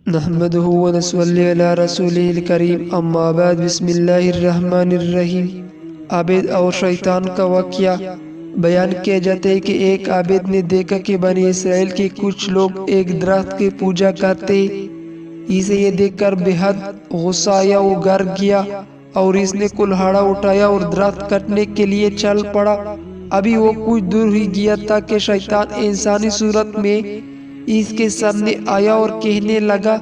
نحمده ونصلي على رسوله الکریم اما بعد بسم اللہ الرحمن الرحیم۔ عابد اور شیطان کا واقعہ بیان کیا جاتا ہے کہ ایک عابد نے دیکھا کہ بنی اسرائیل کے کچھ لوگ ایک درخت کی پوجا کرتے، اسے یہ دیکھ کر بے حد غصہ آیا، وہ گھر گیا اور اس نے کلہاڑا اٹھایا اور درخت کٹنے کے لیے چل پڑا۔ ابھی وہ کچھ دور ہی گیا تھا کہ شیطان انسانی صورت میں اس کے سامنے آیا اور کہنے لگا،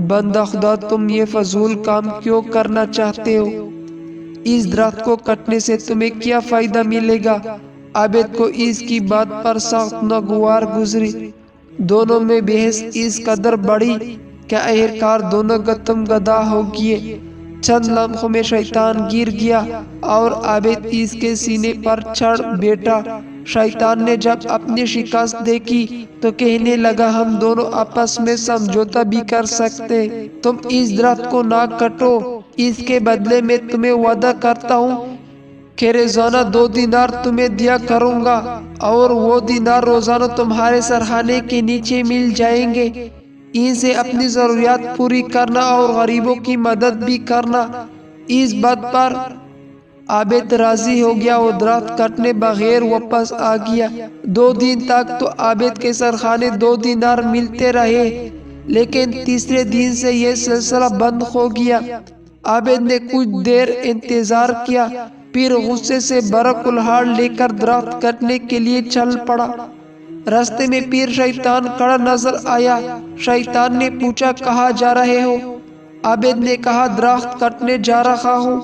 بندہ خدا تم یہ فضول کام کیوں کرنا چاہتے ہو؟ اس درخت کو کٹنے سے تمہیں کیا فائدہ ملے گا؟ عابد کو اس کی بات پر سخت ناگوار گزری، دونوں میں بحث اس قدر بڑھی کہ آخرکار دونوں گتم گدا ہو گئے۔ چند لمحوں میں شیطان گر گیا اور عابد اس کے سینے پر چڑھ بیٹھا۔ شیطان نے جب اپنی شکست دیکھی تو کہنے لگا، ہم دونوں آپس میں سمجھوتا بھی کر سکتے، تم اس درخت کو نہ کٹو، اس کے بدلے میں تمہیں وعدہ کرتا ہوں کہ روزانہ 2 دینار تمہیں دیا کروں گا اور وہ دینار روزانہ تمہارے سرہانے کے نیچے مل جائیں گے، ان سے اپنی ضروریات پوری کرنا اور غریبوں کی مدد بھی کرنا۔ اس بات پر عابد راضی ہو گیا اور درخت کٹنے بغیر واپس آ گیا۔ 2 دن تک تو عابد کے سرخانے 2 دینار ملتے رہے، لیکن تیسرے دن سے یہ سلسلہ بند ہو گیا۔ عابد نے کچھ دیر انتظار کیا، پھر غصے سے بھرا کلہاڑ لے کر درخت کٹنے کے لیے چل پڑا۔ راستے میں پھر شیطان کھڑا نظر آیا۔ شیطان نے پوچھا، کہاں جا رہے ہو؟ عابد نے کہا، درخت کٹنے جا رہا ہوں۔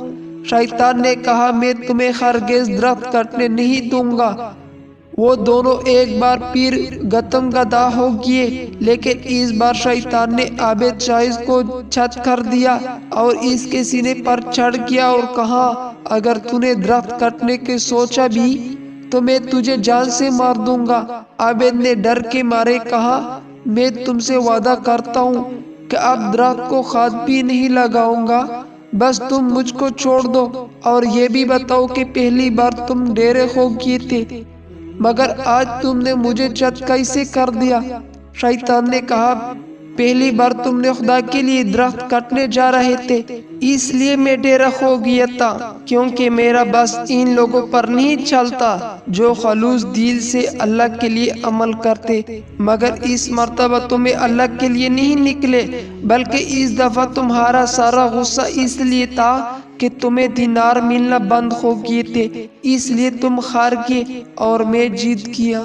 شیطان نے کہا، میں تمہیں ہرگز درخت کٹنے نہیں دوں گا۔ وہ دونوں ایک بار پھر گتم گدا ہو گئے، لیکن اس بار شیطان نے عابد شاہد کو چھت کر دیا اور اس کے سینے پر چڑھ گیا اور کہا، اگر تو نے درخت کٹنے کی سوچا بھی تو میں تجھے جان سے مار دوں گا۔ عابد نے ڈر کے مارے کہا، میں تم سے وعدہ کرتا ہوں کہ اب درخت کو کھاد بھی نہیں لگاؤں گا، بس تم مجھ کو چھوڑ دو اور یہ بھی بتاؤ کہ پہلی بار تم ڈیرے ہو گئے تھے، مگر آج تم نے مجھے چھت کیسے کر دیا؟ شیطان نے کہا، پہلی بار تم نے خدا کے لیے درخت کٹنے جا رہے تھے، اس لیے میں ڈیرا ہو گیا تھا، کیونکہ میرا بس ان لوگوں پر نہیں چلتا جو خلوص دل سے اللہ کے لیے عمل کرتے، مگر اس مرتبہ تمہیں اللہ کے لیے نہیں نکلے، بلکہ اس دفعہ تمہارا سارا غصہ اس لیے تھا کہ تمہیں دینار ملنا بند ہو گئے تھے، اس لیے تم ہار گئے اور میں جیت گیا۔